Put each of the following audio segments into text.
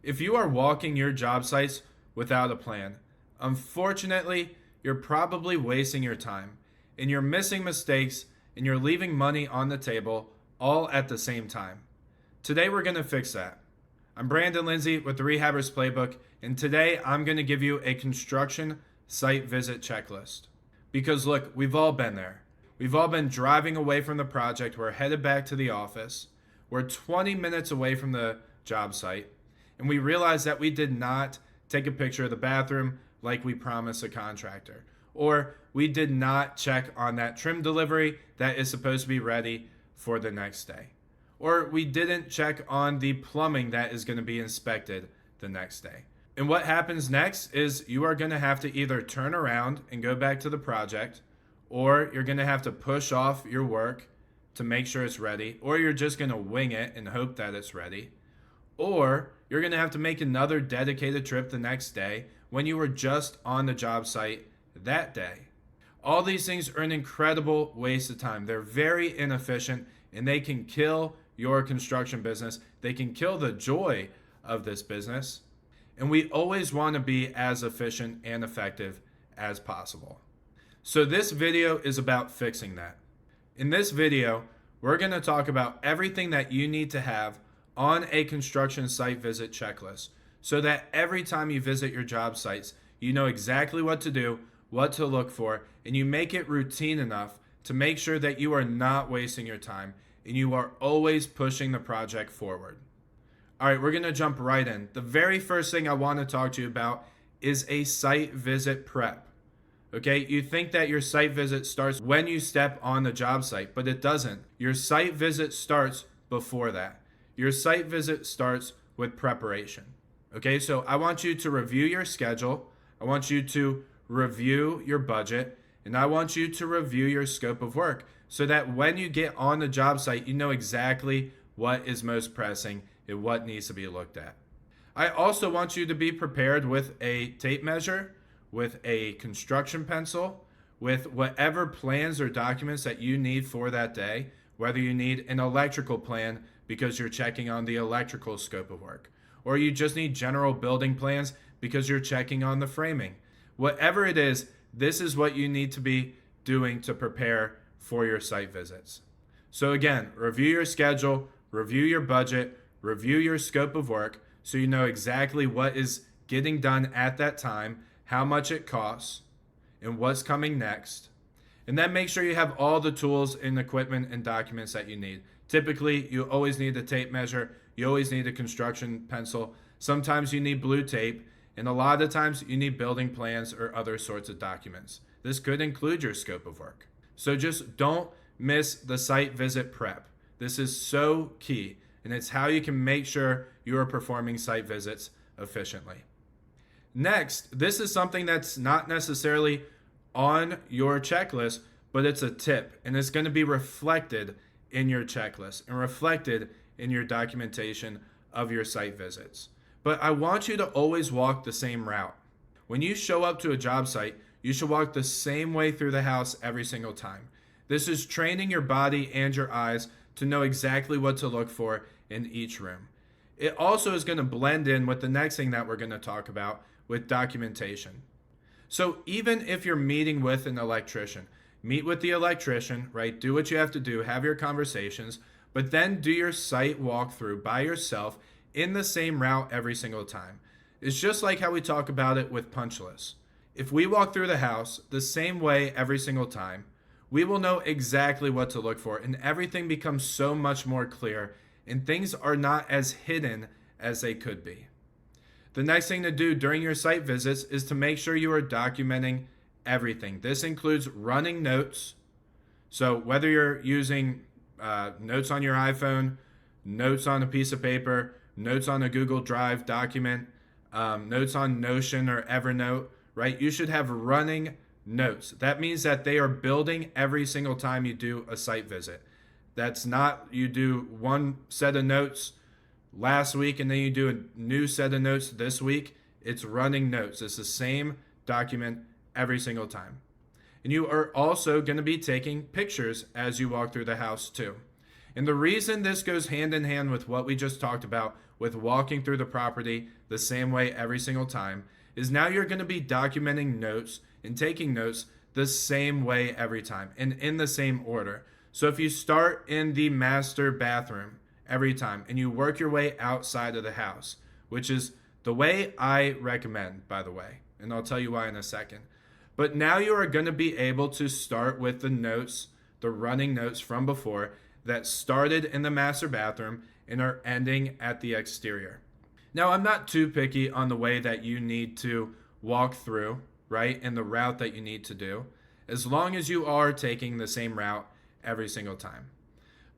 If you are walking your job sites without a plan, unfortunately, you're probably wasting your time and you're missing mistakes and you're leaving money on the table all at the same time. Today, we're going to fix that. I'm Brandon Lindsay with the Rehabbers Playbook, and today I'm going to give you a construction site visit checklist. Because look, we've all been there. We've all been driving away from the project. We're headed back to the office. We're 20 minutes away from the job site, and we realize that we did not take a picture of the bathroom like we promised a contractor. Or we did not check on that trim delivery that is supposed to be ready for the next day. Or we didn't check on the plumbing that is going to be inspected the next day. And what happens next is you are going to have to either turn around and go back to the project, or you're going to have to push off your work to make sure it's ready, or you're just going to wing it and hope that it's ready, or you're going to have to make another dedicated trip the next day when you were just on the job site that day. All these things are an incredible waste of time. They're very inefficient, and they can kill your construction business. They can kill the joy of this business. And we always want to be as efficient and effective as possible. So this video is about fixing that. In this video, we're going to talk about everything that you need to have on a construction site visit checklist so that every time you visit your job sites, you know exactly what to do, what to look for, and you make it routine enough to make sure that you are not wasting your time and you are always pushing the project forward. All right, we're going to jump right in. The very first thing I want to talk to you about is a site visit prep. Okay, you think that your site visit starts when you step on the job site, but it doesn't. Your site visit starts before that. Your site visit starts with preparation. Okay, so I want you to review your schedule. I want you to review your budget, and I want you to review your scope of work so that when you get on the job site, you know exactly what is most pressing and what needs to be looked at. I also want you to be prepared with a tape measure, with a construction pencil, with whatever plans or documents that you need for that day, whether you need an electrical plan because you're checking on the electrical scope of work, or you just need general building plans because you're checking on the framing. Whatever it is, this is what you need to be doing to prepare for your site visits. So again, review your schedule, review your budget, review your scope of work so you know exactly what is getting done at that time, how much it costs, and what's coming next. And then make sure you have all the tools and equipment and documents that you need. Typically, you always need a tape measure, you always need a construction pencil, sometimes you need blue tape, and a lot of times you need building plans or other sorts of documents. This could include your scope of work. So just don't miss the site visit prep. This is so key, and it's how you can make sure you are performing site visits efficiently. Next, this is something that's not necessarily on your checklist, but it's a tip, and it's going to be reflected in your checklist and reflected in your documentation of your site visits. But I want you to always walk the same route. When you show up to a job site, you should walk the same way through the house every single time. This is training your body and your eyes to know exactly what to look for in each room. It also is going to blend in with the next thing that we're going to talk about with documentation. So even if you're meeting with an electrician, meet with the electrician, right? Do what you have to do, have your conversations, but then do your site walkthrough by yourself in the same route every single time. It's just like how we talk about it with punch lists. If we walk through the house the same way every single time, we will know exactly what to look for, and everything becomes so much more clear, and things are not as hidden as they could be. The next thing to do during your site visits is to make sure you are documenting everything. This includes running notes. So whether you're using notes on your iPhone, notes on a piece of paper, notes on a Google Drive document, notes on Notion or Evernote, right? You should have running notes. That means that they are building every single time you do a site visit. That's not you do one set of notes last week and then you do a new set of notes this week. It's running notes. It's the same document every single time. And you are also going to be taking pictures as you walk through the house too. And the reason this goes hand in hand with what we just talked about with walking through the property the same way every single time is now you're going to be documenting notes and taking notes the same way every time and in the same order. So if you start in the master bathroom every time and you work your way outside of the house, which is the way I recommend, by the way, and I'll tell you why in a second. But now you are going to be able to start with the notes, the running notes from before that started in the master bathroom and are ending at the exterior. Now, I'm not too picky on the way that you need to walk through, right, and the route that you need to do, as long as you are taking the same route every single time.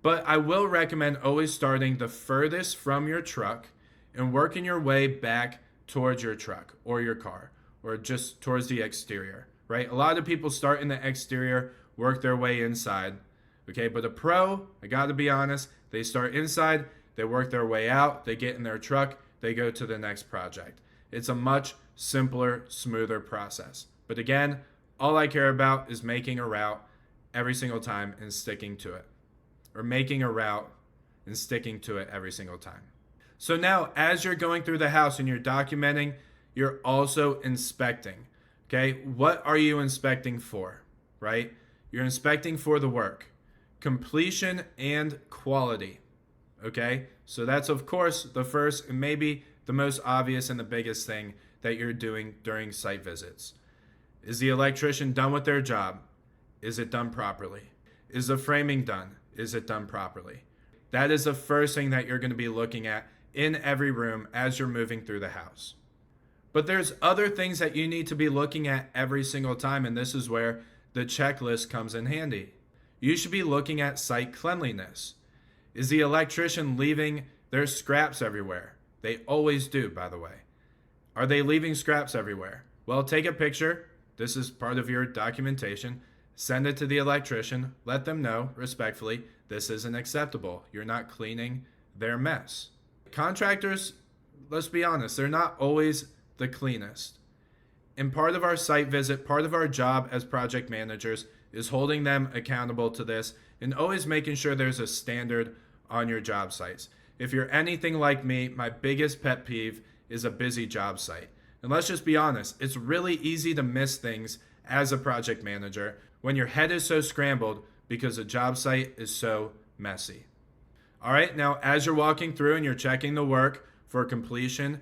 But I will recommend always starting the furthest from your truck and working your way back towards your truck or your car or just towards the exterior, right? A lot of people start in the exterior, work their way inside, okay? But a pro, I got to be honest, they start inside, they work their way out, they get in their truck, they go to the next project. It's a much simpler, smoother process. But again, all I care about is making a route every single time and sticking to it. Or making a route and sticking to it every single time. So now, as you're going through the house and you're documenting, you're also inspecting. Okay, what are you inspecting for, right? You're inspecting for the work, completion, and quality. Okay, so that's of course the first and maybe the most obvious and the biggest thing that you're doing during site visits. Is the electrician done with their job? Is it done properly? Is the framing done? Is it done properly? That is the first thing that you're going to be looking at in every room as you're moving through the house. But there's other things that you need to be looking at every single time, and this is where the checklist comes in handy. You should be looking at site cleanliness. Is the electrician leaving their scraps everywhere? They always do, by the way. Are they leaving scraps everywhere? Well, take a picture. This is part of your documentation. Send it to the electrician. Let them know, respectfully, this isn't acceptable. You're not cleaning their mess. Contractors, let's be honest, they're not always the cleanest. And part of our site visit, part of our job as project managers is holding them accountable to this and always making sure there's a standard on your job sites. If you're anything like me, my biggest pet peeve is a busy job site. And let's just be honest, it's really easy to miss things as a project manager when your head is so scrambled because a job site is so messy. All right, now as you're walking through and you're checking the work for completion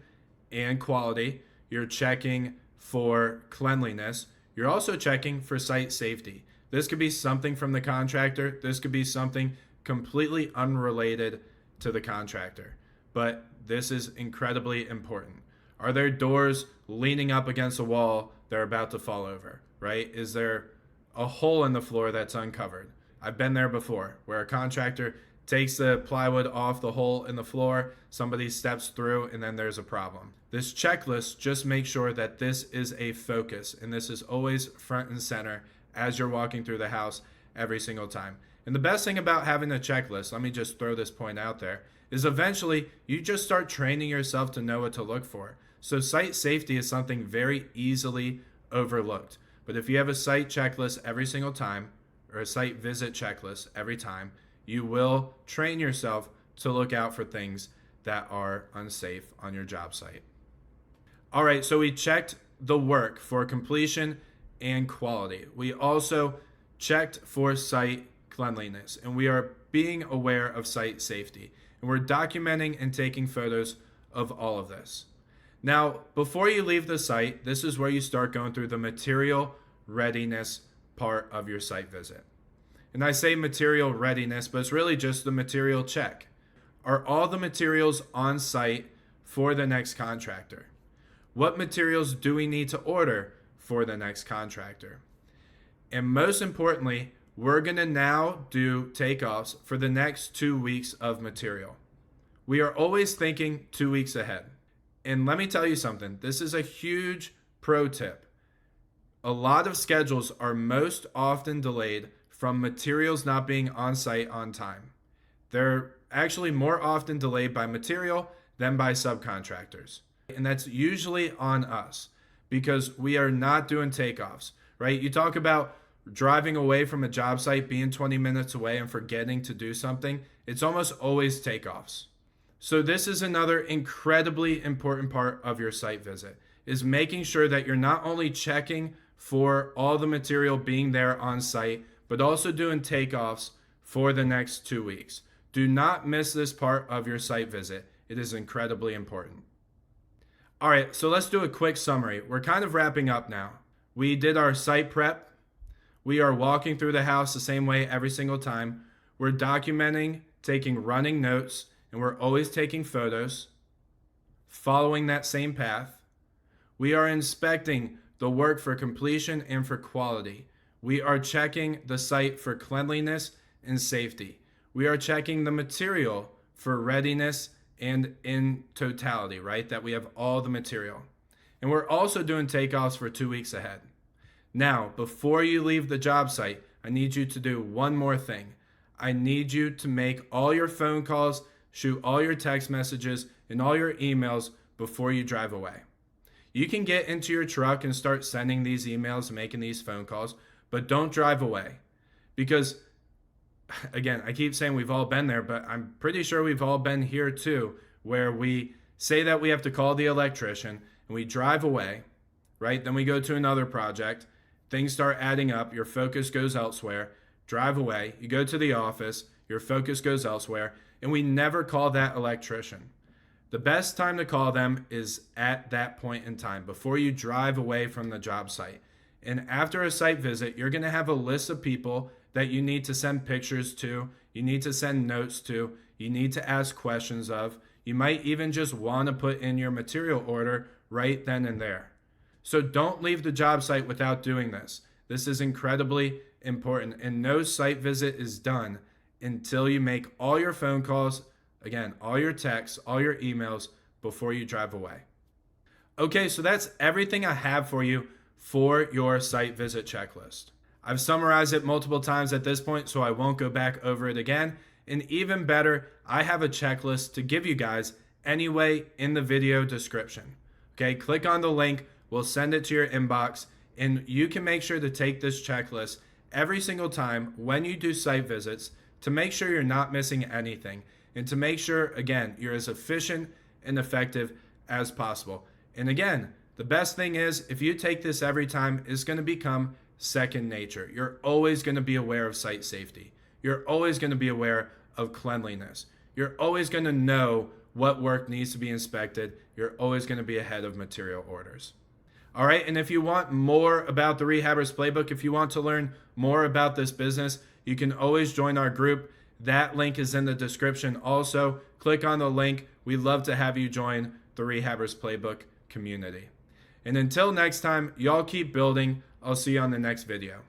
and quality, you're checking for cleanliness, you're also checking for site safety. This could be something from the contractor, this could be something completely unrelated to the contractor, but this is incredibly important. Are there doors leaning up against a wall that are about to fall over, right? Is there a hole in the floor that's uncovered? I've been there before, where a contractor takes the plywood off the hole in the floor, somebody steps through, and then there's a problem. This checklist just makes sure that this is a focus, and this is always front and center as you're walking through the house every single time. And the best thing about having a checklist, let me just throw this point out there, is eventually you just start training yourself to know what to look for. So site safety is something very easily overlooked. But if you have a site checklist every single time, or a site visit checklist every time, you will train yourself to look out for things that are unsafe on your job site. All right, so we checked the work for completion and quality. We also checked for site cleanliness, and we are being aware of site safety. And we're documenting and taking photos of all of this. Now, before you leave the site, this is where you start going through the material readiness part of your site visit. And I say material readiness, but it's really just the material check. Are all the materials on site for the next contractor? What materials do we need to order for the next contractor? And most importantly, we're going to now do takeoffs for the next 2 weeks of material. We are always thinking 2 weeks ahead. And let me tell you something, this is a huge pro tip. A lot of schedules are most often delayed from materials not being on site on time. They're actually more often delayed by material than by subcontractors. And that's usually on us because we are not doing takeoffs, right? You talk about driving away from a job site, being 20 minutes away and forgetting to do something. It's almost always takeoffs. So this is another incredibly important part of your site visit, is making sure that you're not only checking for all the material being there on site, but also doing takeoffs for the next 2 weeks. Do not miss this part of your site visit. It is incredibly important. All right, so let's do a quick summary. We're kind of wrapping up now. We did our site prep. We are walking through the house the same way every single time. We're documenting, taking running notes, and we're always taking photos, following that same path. We are inspecting the work for completion and for quality. We are checking the site for cleanliness and safety. We are checking the material for readiness and in totality, right? That we have all the material. And we're also doing takeoffs for 2 weeks ahead. Now, before you leave the job site, I need you to do one more thing. I need you to make all your phone calls, shoot all your text messages, and all your emails before you drive away. You can get into your truck and start sending these emails and making these phone calls, but don't drive away. Because, again, I keep saying we've all been there, but I'm pretty sure we've all been here too, where we say that we have to call the electrician and we drive away, right? Then we go to another project. Things start adding up. Your focus goes elsewhere. Drive away. You go to the office. Your focus goes elsewhere. And we never call that electrician. The best time to call them is at that point in time, before you drive away from the job site. And after a site visit, you're going to have a list of people that you need to send pictures to, you need to send notes to, you need to ask questions of. You might even just want to put in your material order right then and there. So don't leave the job site without doing this. This is incredibly important, and no site visit is done until you make all your phone calls, again, all your texts, all your emails before you drive away. Okay, so that's everything I have for you for your site visit checklist. I've summarized it multiple times at this point, so I won't go back over it again. And even better, I have a checklist to give you guys anyway in the video description. Okay, click on the link, we'll send it to your inbox, and you can make sure to take this checklist every single time when you do site visits to make sure you're not missing anything, and to make sure, again, you're as efficient and effective as possible. And again, the best thing is, if you take this every time, it's going to become second nature. You're always going to be aware of site safety. You're always going to be aware of cleanliness. You're always going to know what work needs to be inspected. You're always going to be ahead of material orders. All right, and if you want more about the Rehabbers Playbook, if you want to learn more about this business, you can always join our group. That link is in the description also. Click on the link. We'd love to have you join the Rehabbers Playbook community. And until next time, y'all keep building. I'll see you on the next video.